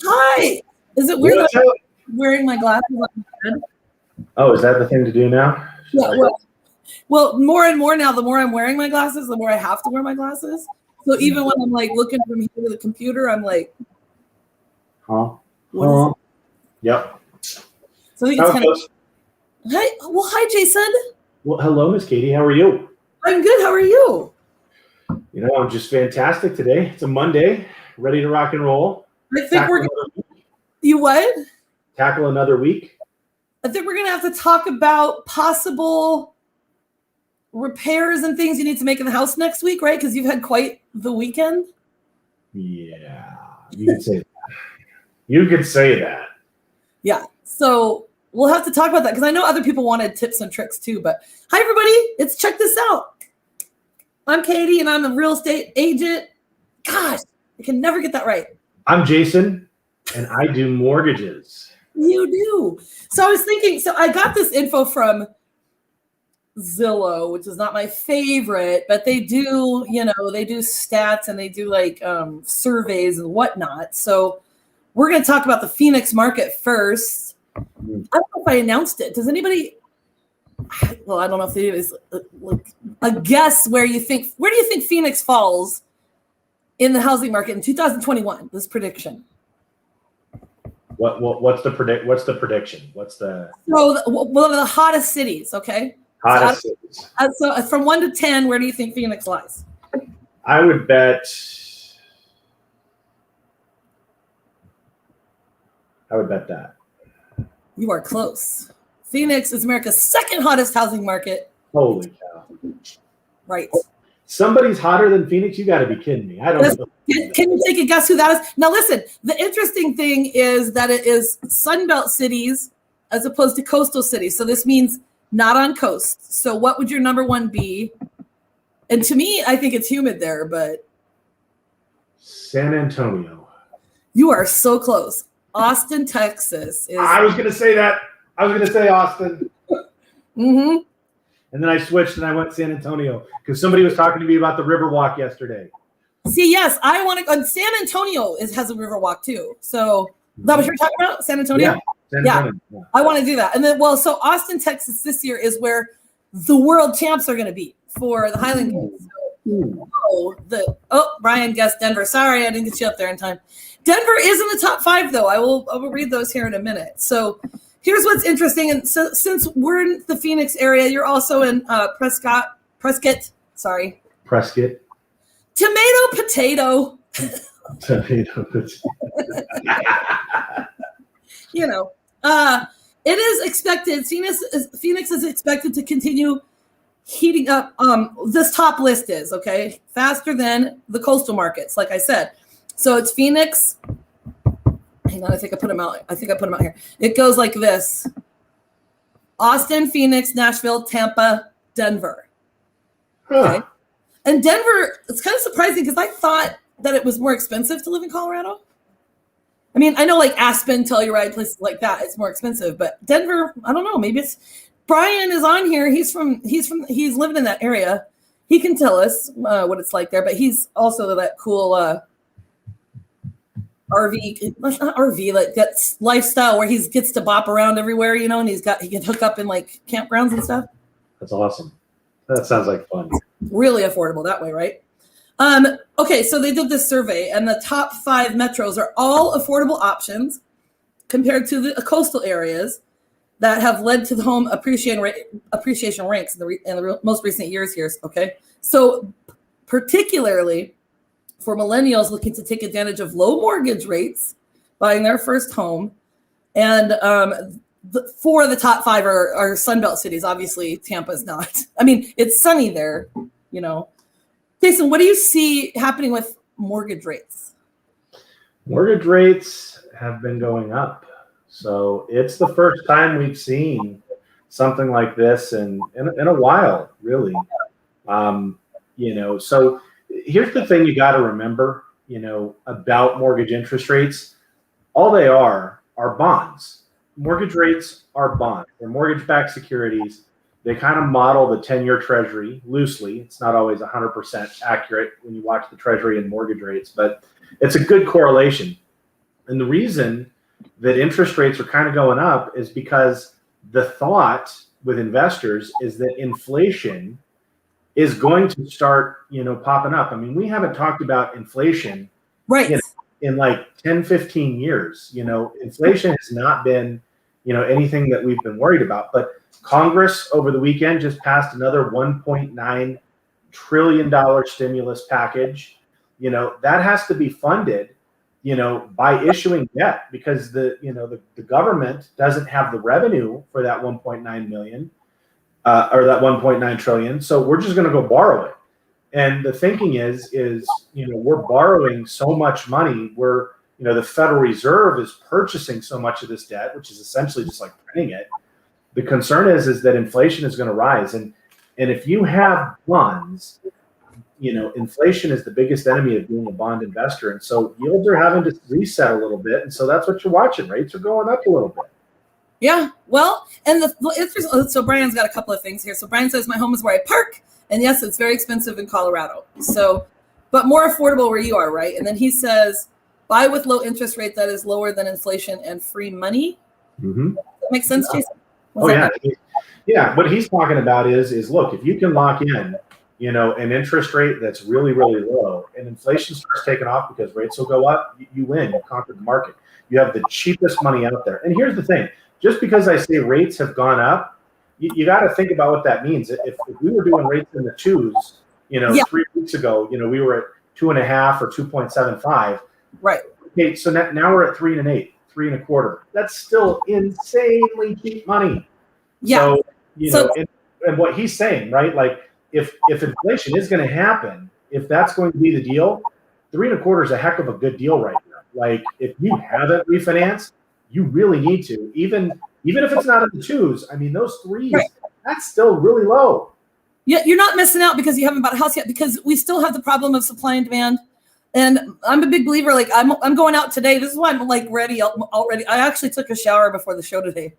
Hi. Is it weird that I'm wearing my glasses on my head? Oh, is that the thing to do now? Yeah. Well, more and more now, the more I'm wearing my glasses, the more I have to wear my glasses. So even when I'm like looking from here to the computer, I'm like, huh? Yep. So I think it's kind of. Hi. Well, hi, Jason. Well, hello, Miss Katie. How are you? I'm good. How are you? You know, I'm just fantastic today. It's a Monday, ready to rock and roll. I think You what? Tackle another week. I think we're gonna have to talk about possible repairs and things you need to make in the house next week, right? Because you've had quite the weekend. Yeah, you could say that. You could say that. Yeah. So we'll have to talk about that because I know other people wanted tips and tricks too. But hi, everybody. Let's check this out. I'm Katie, and I'm a real estate agent. Gosh, I can never get that right. I'm Jason, and I do mortgages. You do. So I was thinking, so I got this info from Zillow, which is not my favorite, but they do, they do stats and they do like surveys and whatnot. So we're going to talk about the Phoenix market first. I don't know if I announced it. Does anybody? Well, I don't know if they do. Is like a guess where do you think Phoenix falls in the housing market in 2021? This prediction. What's the prediction? What's the one of the hottest cities? Okay. Hottest cities. So from 1 to 10, where do you think Phoenix lies? I would bet. that. You are close. Phoenix is America's second hottest housing market. Holy cow. Right. Somebody's hotter than Phoenix? You got to be kidding me. I don't know. Can you take a guess who that is? Now, listen, the interesting thing is that it is Sunbelt cities as opposed to coastal cities. So this means not on coast. So what would your number one be? And to me, I think it's humid there, but. San Antonio. You are so close. Austin, Texas. I was going to say that. I was going to say Austin. Mm-hmm. And then I switched and I went San Antonio because somebody was talking to me about the Riverwalk yesterday. See, yes, I want to. San Antonio has a Riverwalk too. So is that what you're talking about? San Antonio? Yeah. I want to do that. And then, so Austin, Texas this year is where the world champs are going to be for the Highland Games. Brian guessed Denver. Sorry, I didn't get you up there in time. Denver is in the top 5, though. I will read those here in a minute. So here's what's interesting. And so since we're in the Phoenix area, you're also in Prescott. Sorry. Prescott. Tomato, potato. Tomato, potato. It is expected. Phoenix is expected to continue heating up. This top list is okay faster than the coastal markets, like I said. So it's Phoenix. Hang on, I think I put them out here. It goes like this: Austin, Phoenix, Nashville, Tampa, Denver. Okay. And Denver, it's kind of surprising because I thought that it was more expensive to live in Colorado. I mean, I know like Aspen, Telluride, places like that, it's more expensive, but Denver, I don't know. Maybe it's Brian is on here. He's living in that area. He can tell us what it's like there, but he's also that cool RV, not RV, like that lifestyle where he gets to bop around everywhere, and he can hook up in like campgrounds and stuff. That's awesome. That sounds like fun. Really affordable that way, right? Okay, so they did this survey, and the top 5 metros are all affordable options compared to the coastal areas that have led to the home appreciation ranks in the most recent years here. Okay, so particularly for millennials looking to take advantage of low mortgage rates, buying their first home, and 4 of the top 5 are Sunbelt cities. Obviously, Tampa's not. I mean, it's sunny there, Jason, what do you see happening with mortgage rates? Mortgage rates have been going up. So it's the first time we've seen something like this in a while, really. So here's the thing you got to remember, about mortgage interest rates. All they are bonds. Mortgage rates are bonds. They're mortgage-backed securities. They kind of model the 10-year treasury loosely. It's not always 100% accurate when you watch the treasury and mortgage rates, but it's a good correlation. And the reason that interest rates are kind of going up is because the thought with investors is that inflation is going to start, popping up. I mean, we haven't talked about inflation Right. in like 10, 15 years. Inflation has not been, anything that we've been worried about. But Congress over the weekend just passed another $1.9 trillion stimulus package. That has to be funded, by issuing debt, because the government doesn't have the revenue for that 1.9 million or that 1.9 trillion. So we're just going to go borrow it. And the thinking is we're borrowing so much money. The Federal Reserve is purchasing so much of this debt, which is essentially just like printing it. The concern is that inflation is going to rise. And if you have bonds, inflation is the biggest enemy of being a bond investor. And so yields are having to reset a little bit. And so that's what you're watching. Rates are going up a little bit. Yeah. Well, and so Brian's got a couple of things here. So Brian says, my home is where I park. And yes, it's very expensive in Colorado. So, but more affordable where you are, right? And then he says, buy with low interest rate that is lower than inflation and free money. Mm-hmm. Does that make sense, Jason? Yeah. What he's talking about is look, if you can lock in, an interest rate that's really, really low, and inflation starts taking off because rates will go up, you win. You conquer the market. You have the cheapest money out there. And here's the thing. Just because I say rates have gone up, you got to think about what that means. If we were doing rates in the twos, 3 weeks ago, we were at 2.5 or 2.75. Right. Okay, so now we're at 3 1/8, 3 1/4. That's still insanely cheap money. Yeah. So and what he's saying, right? Like if inflation is going to happen, if that's going to be the deal, 3 1/4 is a heck of a good deal right now. Like if you haven't refinanced, you really need to, even if it's not in the twos. I mean, those threes, right, that's still really low. Yeah, you're not missing out because you haven't bought a house yet, because we still have the problem of supply and demand. And I'm a big believer. Like I'm going out today. This is why I'm like ready already. I actually took a shower before the show today.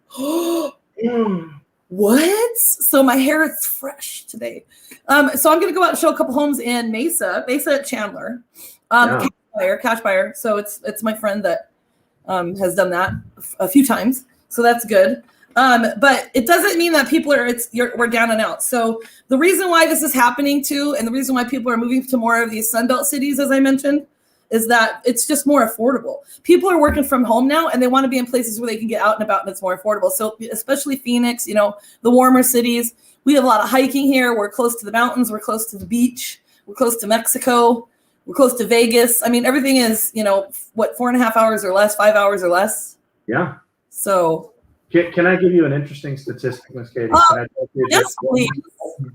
What? So my hair is fresh today. So I'm gonna go out and show a couple homes in Mesa at Chandler. Cash buyer. So it's my friend that has done that a few times. So that's good. But it doesn't mean that people we're down and out. So the reason why this is happening too, and the reason why people are moving to more of these Sunbelt cities, as I mentioned, is that it's just more affordable. People are working from home now, and they want to be in places where they can get out and about, and it's more affordable. So especially Phoenix, the warmer cities, we have a lot of hiking here. We're close to the mountains. We're close to the beach. We're close to Mexico. We're close to Vegas. I mean, everything is, 4.5 hours or less, 5 hours or less. Yeah. So. Can I give you an interesting statistic, Ms. Katie? Yes, please.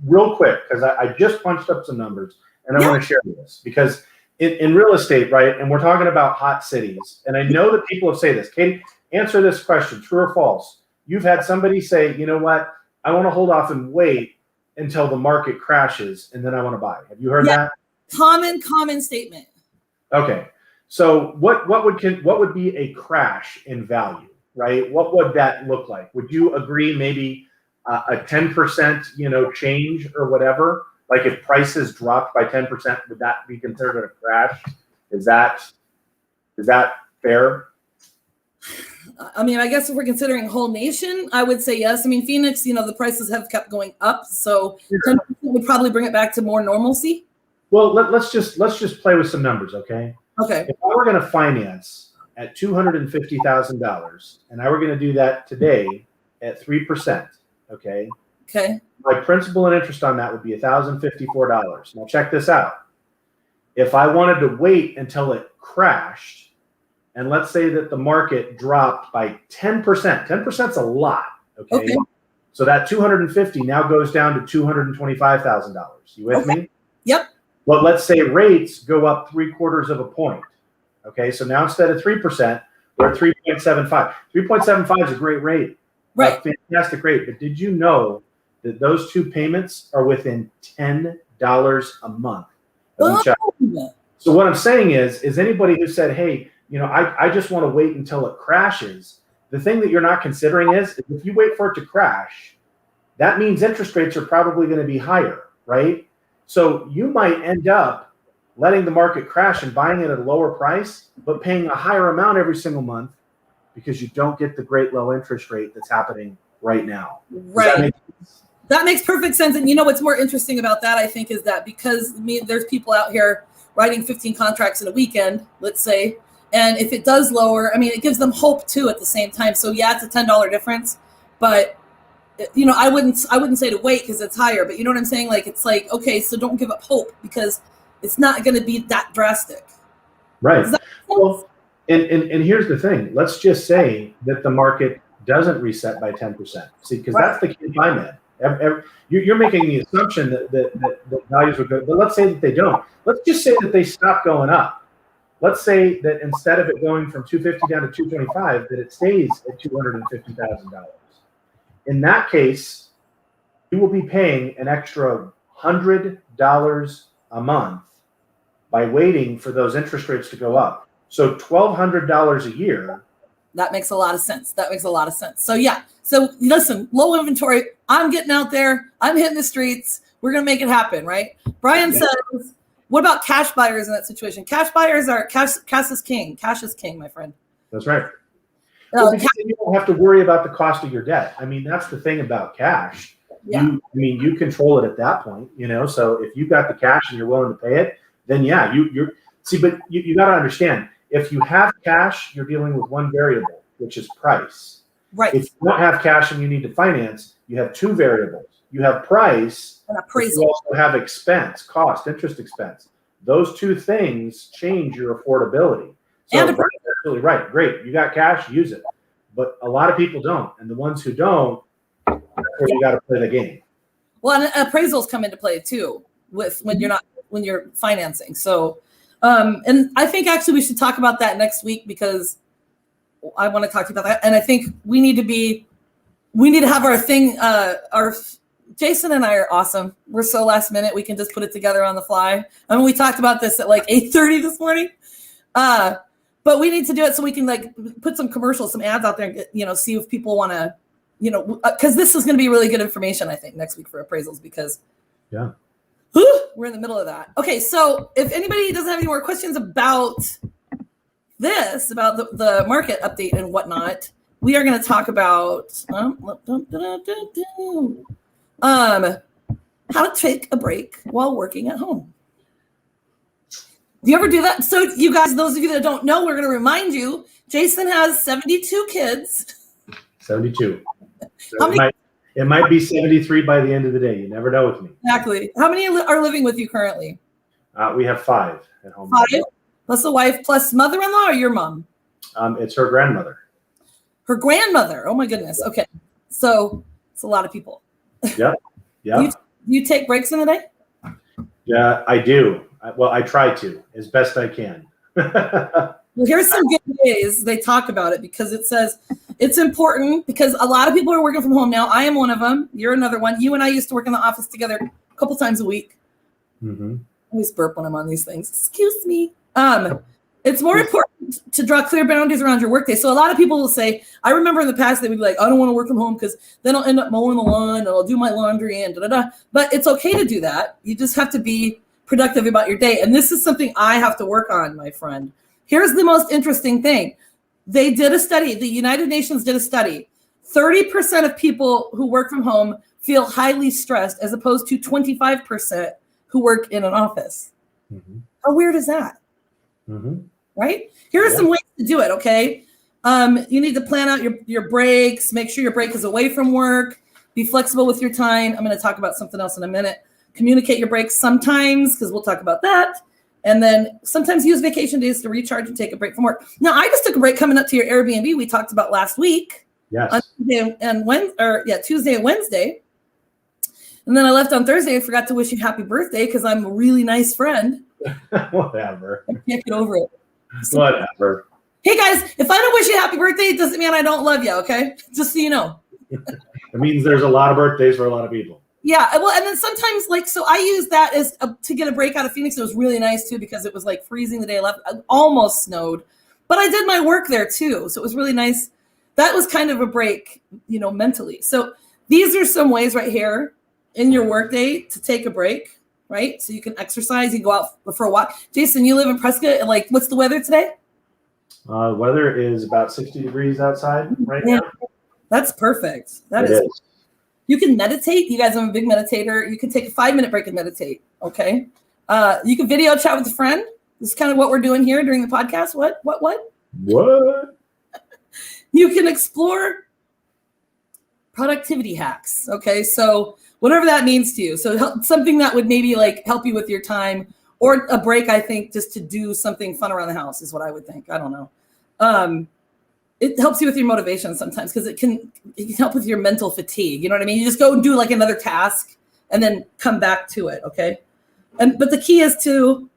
Real quick, because I just punched up some numbers, and I want to share this. Because in real estate, right, and we're talking about hot cities, and I know that people say this. Katie, answer this question, true or false. You've had somebody say, you know what, I want to hold off and wait until the market crashes, and then I want to buy. Have you heard that? Common statement. Okay. So what would be a crash in value? Right? What would that look like? Would you agree maybe a 10%, change or whatever? Like if prices dropped by 10%, would that be considered a crash? Is that fair? I mean, I guess if we're considering whole nation, I would say yes. I mean, Phoenix, the prices have kept going up, so 10% would probably bring it back to more normalcy. Well, let's just play with some numbers, okay? Okay. If I were going to finance at $250,000, and I were going to do that today at 3%, okay? Okay. My principal and interest on that would be $1,054. Now check this out. If I wanted to wait until it crashed, and let's say that the market dropped by 10%, 10% is a lot, okay? So that 250 now goes down to $225,000. You with me? Yep. Well, let's say rates go up 3/4 of a point. Okay, so now instead of 3%, we're at 3.75. 3.75 is a great rate. Right. A fantastic rate. But did you know that those two payments are within $10 a month of each other? So what I'm saying is anybody who said, hey, I just want to wait until it crashes, the thing that you're not considering is if you wait for it to crash, that means interest rates are probably going to be higher, right? So you might end up letting the market crash and buying it at a lower price, but paying a higher amount every single month because you don't get the great low interest rate that's happening right now. Right. That makes perfect sense. And you know what's more interesting about that, I think, is that because there's people out here writing 15 contracts in a weekend, let's say, and if it does lower, I mean, it gives them hope too at the same time. So yeah, it's a $10 difference, but you know, I wouldn't say to wait because it's higher, but you know what I'm saying? Like, it's like, okay, so don't give up hope because it's not going to be that drastic. Right. Well, and here's the thing. Let's just say that the market doesn't reset by 10%. See, because that's the key I made. You're making the assumption that values would go, but let's say that they don't. Let's just say that they stop going up. Let's say that instead of it going from 250 down to 225, that it stays at $250,000. In that case, you will be paying an extra $100 a month by waiting for those interest rates to go up. So $1,200 a year. That makes a lot of sense. So yeah. So listen, low inventory. I'm getting out there. I'm hitting the streets. We're going to make it happen, right? Brian says, what about cash buyers in that situation? Cash buyers are cash is king. Cash is king, my friend. That's right. Well, because you don't have to worry about the cost of your debt. I mean, that's the thing about cash. Yeah. You control it at that point, you know. So if you've got the cash and you're willing to pay it, then yeah, you're see, but you got to understand, if you have cash, you're dealing with one variable, which is price. Right. If you don't have cash and you need to finance, you have two variables. You have price, and appraisal. You also have expense, cost, interest expense. Those two things change your affordability. So Brian's absolutely right. Great. You got cash, use it. But a lot of people don't. And the ones who don't, that's where you got to play the game. Well, and appraisals come into play too when you're financing. So and I think actually we should talk about that next week because I want to talk to you about that. And I think we need to have our thing, Jason and I are awesome. We're so last minute. We can just put it together on the fly. I mean, we talked about this at like 8:30 this morning. But we need to do it so we can like put some commercials, some ads out there, and, you know, see if people want to, you know, because this is going to be really good information, I think, next week for appraisals because we're in the middle of that. Okay, so if anybody doesn't have any more questions about this, about the market update and whatnot, we are going to talk about how to take a break while working at home. Do you ever do that? So you guys, those of you that don't know, we're going to remind you, Jason has 72 kids. 72. So it might be 73 by the end of the day. You never know with me. Exactly. How many are living with you currently? We have 5 at home. 5? Plus a wife, plus mother-in-law or your mom? It's her grandmother. Her grandmother. Oh my goodness. Okay. So it's a lot of people. Yeah. Yeah. You take breaks in the day? Yeah, I do. Well, I try to as best I can. Well, here's some good ways they talk about it because it says it's important because a lot of people are working from home now. I am one of them. You're another one. You and I used to work in the office together a couple times a week. Mm-hmm. I always burp when I'm on these things. Excuse me. It's more important to draw clear boundaries around your workday. So a lot of people will say, I remember in the past they would be like, I don't want to work from home because then I'll end up mowing the lawn and I'll do my laundry and da-da-da. But it's okay to do that. You just have to be productive about your day. And this is something I have to work on, my friend. Here's the most interesting thing. They did a study. The United Nations did a study. 30% of people who work from home feel highly stressed as opposed to 25% who work in an office. Mm-hmm. How weird is that? Mm-hmm. Right? Here are some ways to do it, okay? You need to plan out your breaks. Make sure your break is away from work. Be flexible with your time. I'm going to talk about something else in a minute. Communicate your breaks sometimes, because we'll talk about that. And then sometimes use vacation days to recharge and take a break from work. Now, I just took a break coming up to your Airbnb we talked about last week. Yes. On Tuesday and Wednesday. And then I left on Thursday and forgot to wish you happy birthday because I'm a really nice friend. Whatever. I can't get over it. So, whatever. Hey guys, if I don't wish you happy birthday, it doesn't mean I don't love you, okay? Just so you know. It means there's a lot of birthdays for a lot of people. Yeah, well, and then sometimes, so I use that as to get a break out of Phoenix. It was really nice, too, because it was, freezing the day I left. It almost snowed. But I did my work there, too, so it was really nice. That was kind of a break, mentally. So these are some ways right here in your workday to take a break. right? So you can exercise, you go out for a walk. Jason, you live in Prescott. Like, what's the weather today? Weather is about 60 degrees outside right now. That's perfect. That It is. You can meditate. You guys, I'm a big meditator. You can take a 5-minute break and meditate. Okay. You can video chat with a friend. This is kind of what we're doing here during the podcast. What? You can explore productivity hacks. Okay. So whatever that means to you. So something that would maybe like help you with your time, or a break, I think, just to do something fun around the house is what I would think. I don't know. It helps you with your motivation sometimes because it can help with your mental fatigue. You know what I mean? You just go and do like another task and then come back to it. Okay. But the key is to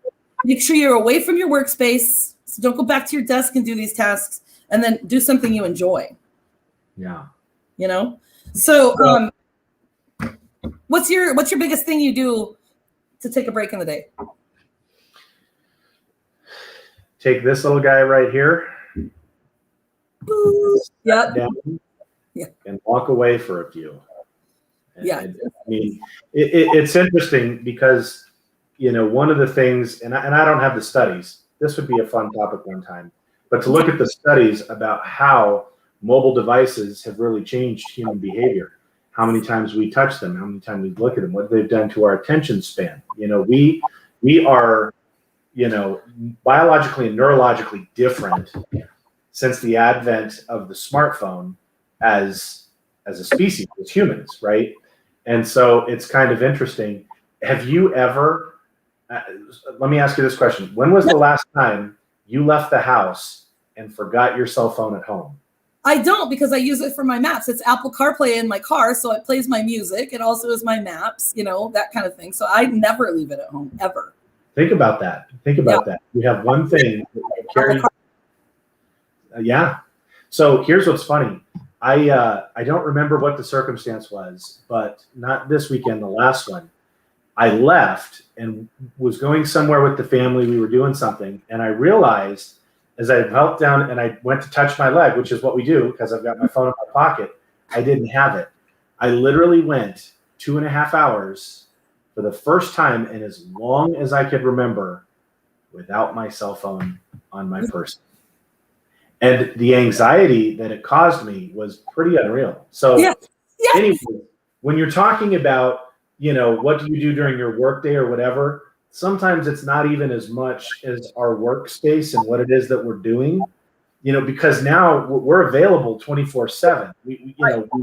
make sure you're away from your workspace. So don't go back to your desk and do these tasks, and then do something you enjoy. Yeah. You know? So what's your biggest thing you do to take a break in the day? Take this little guy right here. Yep. Down, Yeah. And walk away for a few. Yeah. I mean, it's interesting because, you know, one of the things, and I don't have the studies, this would be a fun topic one time, but to look at the studies about how mobile devices have really changed human behavior, how many times we touch them, how many times we look at them, what they've done to our attention span. You know, we are, you know, biologically and neurologically different since the advent of the smartphone as a species, as humans, right? And so it's kind of interesting. Have you ever, let me ask you this question. When was the last time you left the house and forgot your cell phone at home? I don't, because I use it for my maps. It's Apple CarPlay in my car, so it plays my music. It also is my maps, you know, that kind of thing. So I never leave it at home, ever. Think about that. Think about that. You have one thing that you carry. Yeah. So here's what's funny. I don't remember what the circumstance was, but not this weekend, the last one. I left and was going somewhere with the family. We were doing something, and I realized as I knelt down and I went to touch my leg, which is what we do because I've got my phone in my pocket, I didn't have it. I literally went 2.5 hours for the first time in as long as I could remember without my cell phone on my person. And the anxiety that it caused me was pretty unreal. So anyway, when you're talking about, you know, what do you do during your workday or whatever, sometimes it's not even as much as our workspace and what it is that we're doing, you know, because now we're available 24/7. We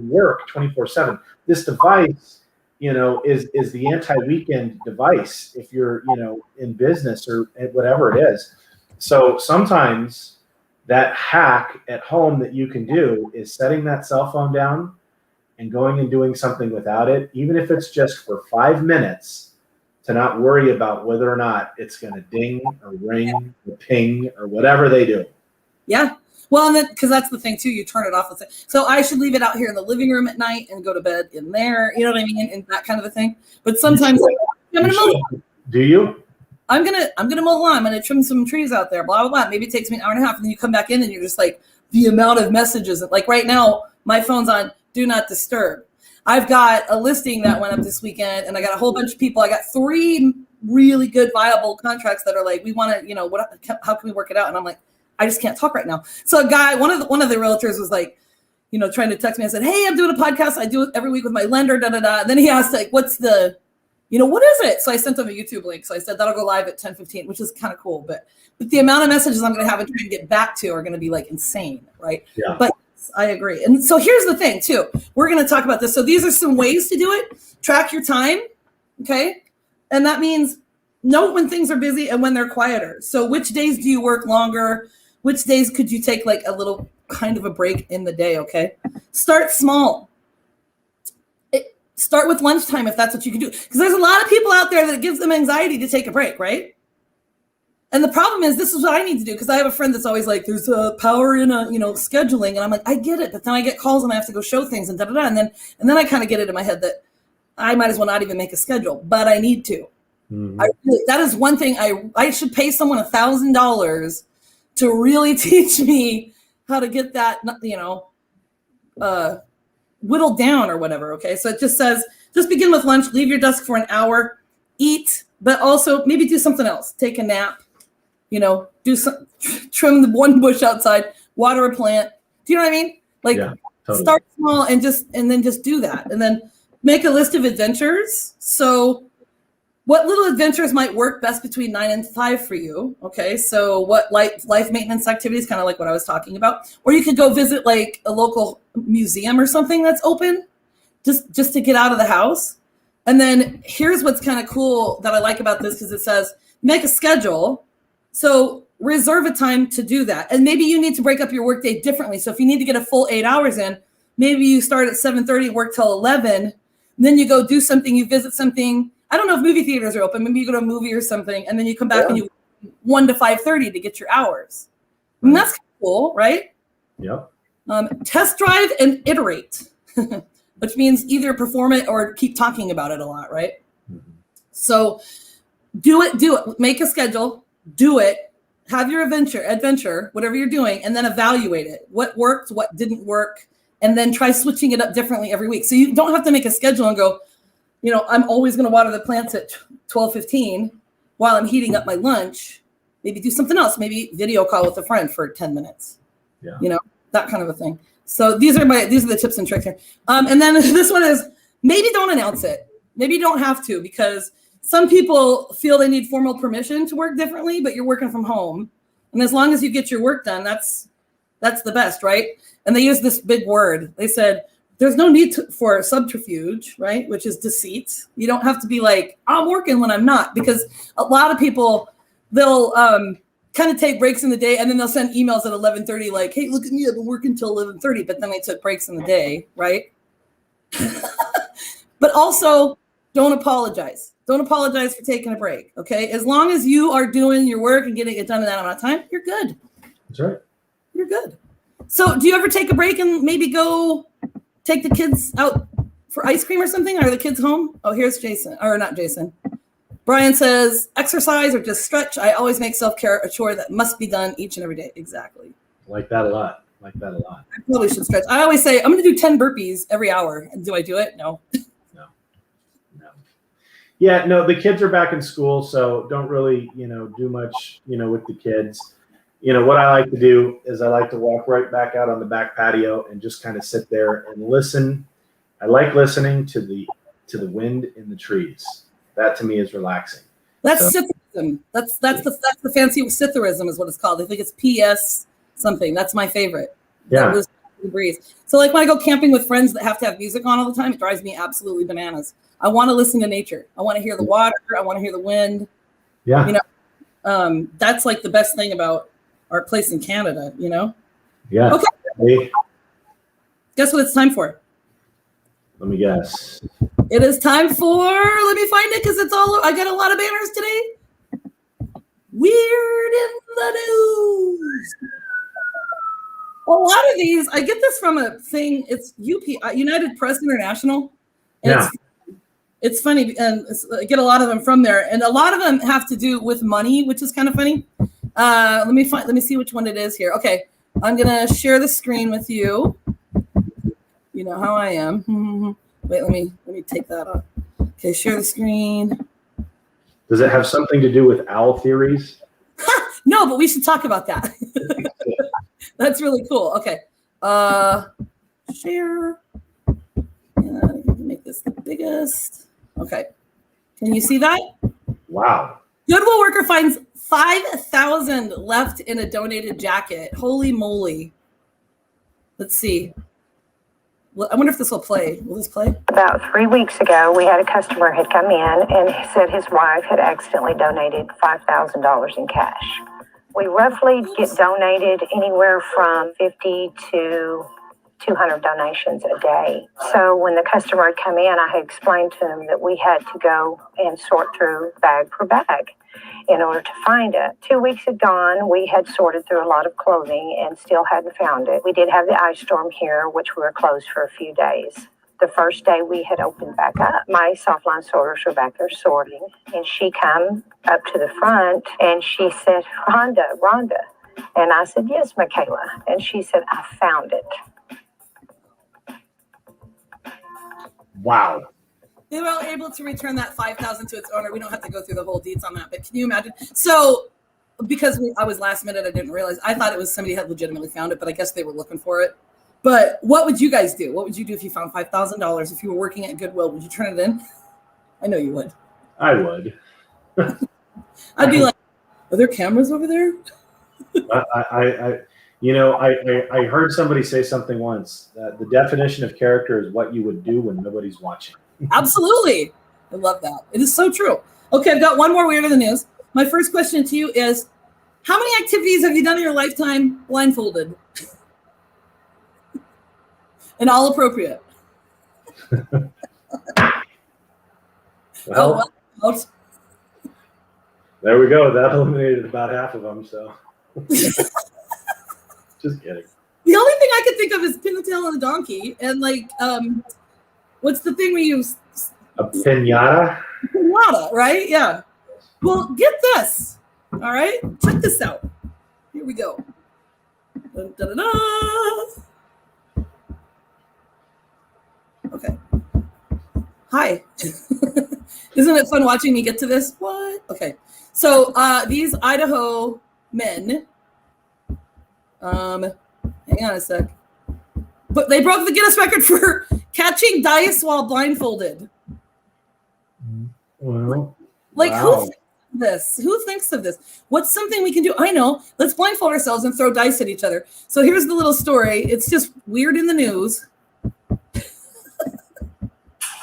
work 24/7. This device, you know, is the anti-weekend device if you're, you know, in business or whatever it is. So sometimes that hack at home that you can do is setting that cell phone down and going and doing something without it, even if it's just for 5 minutes, to not worry about whether or not it's going to ding or ring or ping or whatever they do. Yeah. Well, because that's the thing too, you turn it off. So I should leave it out here in the living room at night and go to bed in there. You know what I mean? And that kind of a thing. But sometimes do you? I'm gonna mow the lawn. I'm gonna trim some trees out there. Blah blah blah. Maybe it takes me an hour and a half, and then you come back in, and you're just like, the amount of messages. Like right now, my phone's on do not disturb. I've got a listing that went up this weekend, and I got a whole bunch of people. I got 3 really good, viable contracts that are like, we want to, you know, how can we work it out? And I'm like, I just can't talk right now. So a guy, one of the realtors was like, you know, trying to text me. I said, hey, I'm doing a podcast. I do it every week with my lender. Da da da. And then he asked like, what's the, you know, what is it? So I sent him a YouTube link. So I said that'll go live at 10:15, which is kind of cool. But the amount of messages I'm going to have and try to get back to are going to be like insane, right? Yeah. But I agree. And so here's the thing too. We're going to talk about this. So these are some ways to do it. Track your time, okay? And that means know when things are busy and when they're quieter. So which days do you work longer? Which days could you take like a little kind of a break in the day, okay? Start small. Start with lunchtime if that's what you can do. Because there's a lot of people out there that it gives them anxiety to take a break, right? And the problem is, this is what I need to do, because I have a friend that's always like, there's a power in a, you know, scheduling. And I'm like, I get it. But then I get calls and I have to go show things and da da da. And then I kind of get it in my head that I might as well not even make a schedule, but I need to. Mm-hmm. That is one thing I should pay someone $1,000 to really teach me how to get that, you know, whittled down or whatever. Okay. So it just says, just begin with lunch, leave your desk for an hour. eat, but also maybe do something else. Take a nap, trim the one bush outside, water a plant. Do you know what I mean? Like totally. Start small and then just do that. And then make a list of adventures. So what little adventures might work best between 9 and 5 for you? Okay, so what life maintenance activities, kind of like what I was talking about, or you could go visit like a local museum or something that's open, just to get out of the house. And then here's what's kind of cool that I like about this, because it says make a schedule. So reserve a time to do that, and maybe you need to break up your workday differently. So if you need to get a full 8 hours in, maybe you start at 7:30, work till 11, and then you go do something, you visit something. I don't know if movie theaters are open. Maybe you go to a movie or something, and then you come back and you 1 to 5:30 to get your hours. And that's cool, right? Yep. Test drive and iterate, which means either perform it or keep talking about it a lot, right? Mm-hmm. So do it. Make a schedule. Do it. Have your adventure, whatever you're doing, and then evaluate it. What worked, what didn't work, and then try switching it up differently every week. So you don't have to make a schedule and go, I'm always going to water the plants at 12:15 while I'm heating up my lunch. Maybe do something else. Maybe video call with a friend for 10 minutes. Yeah. That kind of a thing. So these are the tips and tricks here. And then this one is, maybe don't announce it. Maybe you don't have to, because some people feel they need formal permission to work differently, but you're working from home. And as long as you get your work done, that's the best, right? And they use this big word. They said, there's no need for subterfuge, right? Which is deceit. You don't have to be like, I'm working when I'm not, because a lot of people, they'll kind of take breaks in the day, and then they'll send emails at 11:30 like, hey, look at me, I've been working till 11:30, but then they took breaks in the day, right? But also, don't apologize. Don't apologize for taking a break, okay? As long as you are doing your work and getting it done in that amount of time, you're good. That's right. You're good. So do you ever take a break and maybe go take the kids out for ice cream or something? Are the kids home? Oh, here's Jason. Or not Jason. Brian says, exercise or just stretch. I always make self-care a chore that must be done each and every day. Exactly. Like that a lot. I probably should stretch. I always say, I'm going to do 10 burpees every hour. And do I do it? No. No. Yeah, no, the kids are back in school, so don't really, do much, with the kids. What I like to do is I like to walk right back out on the back patio and just kind of sit there and listen. I like listening to the wind in the trees. That to me is relaxing. That's Scytherism. That's the fancy Scytherism is what it's called. I think it's PS something. That's my favorite. Yeah. The breeze. So like when I go camping with friends that have to have music on all the time, it drives me absolutely bananas. I want to listen to nature. I want to hear the water. I want to hear the wind. Yeah. That's like the best thing about our place in Canada, Yeah. Okay. Hey. Guess what it's time for? Let me guess. It is time for, let me find it, because I got a lot of banners today. Weird in the news. A lot of these, I get this from a thing, it's United Press International. And it's funny, and I get a lot of them from there. And a lot of them have to do with money, which is kind of funny. Let me see which one it is here. Okay, I'm gonna share the screen with you. You know how I am. Wait, let me take that off. Okay, share the screen. Does it have something to do with owl theories? No, but we should talk about that. That's really cool. Okay, share. Make this the biggest. Okay, can you see that? Wow. Goodwill worker finds 5,000 left in a donated jacket. Holy moly. Let's see. Well, I wonder if this will play. Will this play? About 3 weeks ago, we had a customer had come in and said his wife had accidentally donated $5,000 in cash. We roughly get donated anywhere from 50 to 200 donations a day. So when the customer had come in, I had explained to him that we had to go and sort through bag per bag in order to find it. 2 weeks had gone. We had sorted through a lot of clothing and still hadn't found it. We did have the ice storm here, which we were closed for a few days. The first day we had opened back up, my softline sorters were back there sorting, and she come up to the front and she said, Rhonda. And I said, yes, Michaela. And she said, I found it. Wow. They were able to return that $5,000 to its owner. We don't have to go through the whole deets on that, but can you imagine? So, because I was last minute, I didn't realize. I thought it was somebody had legitimately found it, but I guess they were looking for it. But what would you guys do? What would you do if you found $5,000? If you were working at Goodwill, would you turn it in? I know you would. I would. I'd be like, are there cameras over there? I heard somebody say something once that the definition of character is what you would do when nobody's watching. Absolutely. I love that. It is so true. Okay, I've got one more weird in the news. My first question to you is, how many activities have you done in your lifetime blindfolded? And all appropriate. Well, there we go. That eliminated about half of them. So, just kidding. The only thing I could think of is pin the tail on a donkey, and what's the thing we use? A pinata. Pinata, right? Yeah. Well, get this. All right, check this out. Here we go. Dun, dun, dun, dun. Okay. Hi. Isn't it fun watching me get to this? What? Okay. So these Idaho men, hang on a sec, but they broke the Guinness record for catching dice while blindfolded. Well, Wow. Who thinks of this? What's something we can do? I know. Let's blindfold ourselves and throw dice at each other. So here's the little story. It's just weird in the news.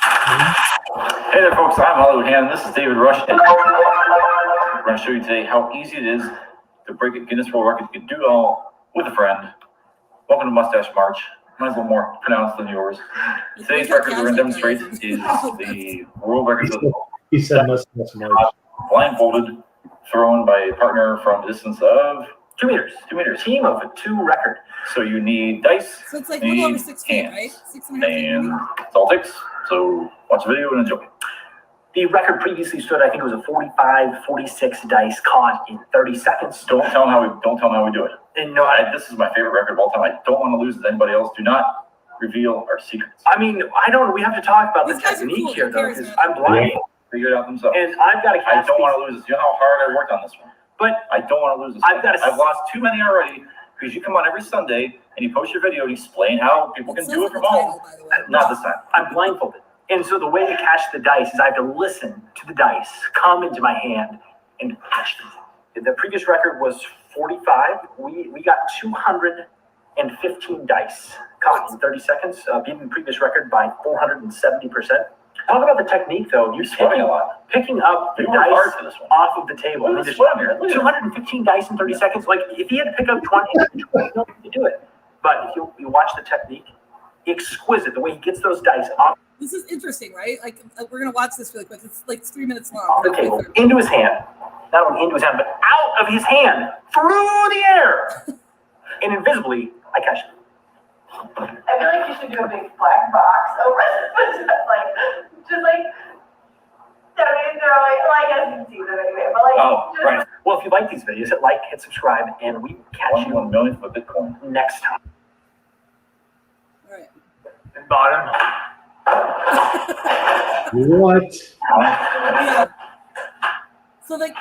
Hey there, folks. I'm Hollywood Han. This is David Rush, and we're going to show you today how easy it is to break a Guinness World Record. You can do it all with a friend. Welcome to Mustache March. Mine's a little more pronounced than yours. Today's record we're going to demonstrate is the world record of he said mustache march. blindfolded, thrown by a partner from a distance of 2 meters. 2 meters. Team of a 2 record. So you need dice. So it's like a little over 6 feet, right? 6.5 feet. And that's all it takes. So watch the video and enjoy. The record previously stood, I think it was a 46 dice caught in 30 seconds. Don't tell them how we do it. And no, This is my favorite record of all time. I don't want to lose with anybody else. Do not reveal our secrets. I mean, we have to talk about These the guys are technique cool. here, though, Who cares, because man? I'm blind. Figure it out themselves. And I've got to I catch don't these. want to lose this. You know how hard I worked on this one. But I don't want to lose this. I've got to- I've lost too many already because you come on every Sunday and you post your video and you explain how people can do it from home. Not this time. I'm blindfolded. And so the way to catch the dice is I have to listen to the dice come into my hand and catch them. The previous record was 45. We got 215 dice caught in 30 seconds, beating the previous record by 470%. Talk about the technique, though. You're Sweating a lot. picking up the You worked hard dice for this one. off of the table. Look at the sweat here. Look at it. 215 dice in 30 seconds. Like, if he had to pick up 20, he could do it. But if you watch the technique, exquisite, the way he gets those dice off This is interesting, right? Like we're gonna watch this really quick. It's like 3 minutes long. the table, into his hand, not only into his hand, but out of his hand, through the air. And invisibly, I catch it. I feel like you should do a big black box over it. I guess you can see them anyway, but Oh, right. Well, if you like these videos, hit like, hit subscribe, and we will catch you 1 millionth of a Bitcoin. next time. All right. And bottom. What? Yeah. So like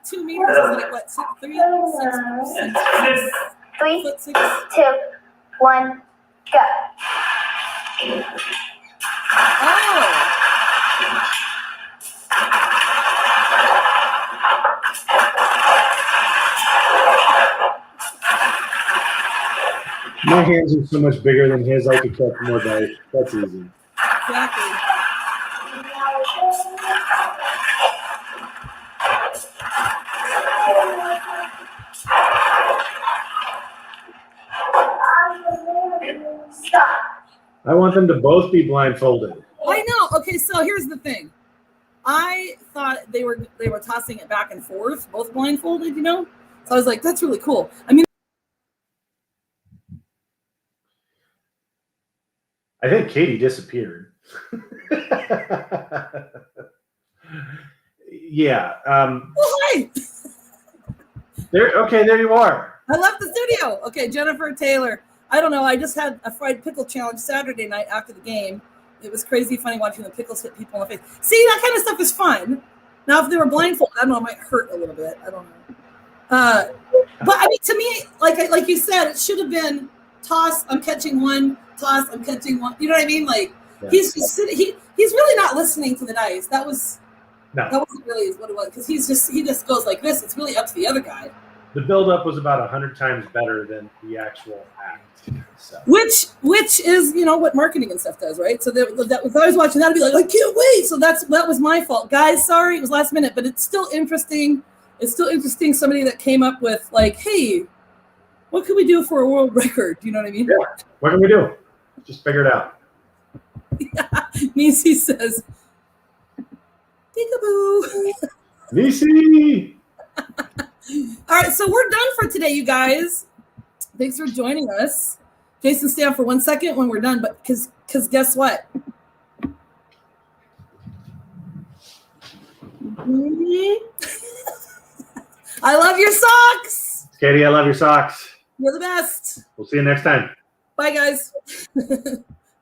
2 meters is like what? 6, 3, 6, 3, foot 6. 2, 1, go. Oh. My hands are so much bigger than his. I could catch more dice. That's easy. Exactly. Stop. I want them to both be blindfolded. I know. Okay, so here's the thing. I thought they were tossing it back and forth, both blindfolded, you know? So I was like, that's really cool. I mean, I think Katie disappeared. Yeah. oh, hi. There you are. I left the studio. Okay, Jennifer Taylor. I don't know. I just had a fried pickle challenge Saturday night after the game, It was crazy funny watching the pickles hit people in the face. See, that kind of stuff is fun. Now, if they were blindfolded, I don't know, it might hurt a little bit. I don't know. But I mean, to me, like you said, it should have been toss. I'm catching one. Toss. I'm catching one. You know what I mean? Like he's just sitting. He's really not listening to the dice. That wasn't really what it was, because he just goes like this. It's really up to the other guy. The buildup was about 100 times better than the actual act. So. Which is, you know, what marketing and stuff does, right? So that if I was watching that, I'd be like, I can't wait. So that was my fault, guys. Sorry, it was last minute, but it's still interesting. It's still interesting. Somebody that came up with like, hey, what can we do for a world record? You know what I mean? Yeah. What can we do? Just figure it out. Yeah. Nisi says, peekaboo. Nisi. All right, so we're done for today, you guys. Thanks for joining us. Jason, stay on for 1 second when we're done, but because guess what? I love your socks. Katie, I love your socks. You're the best. We'll see you next time. Bye, guys.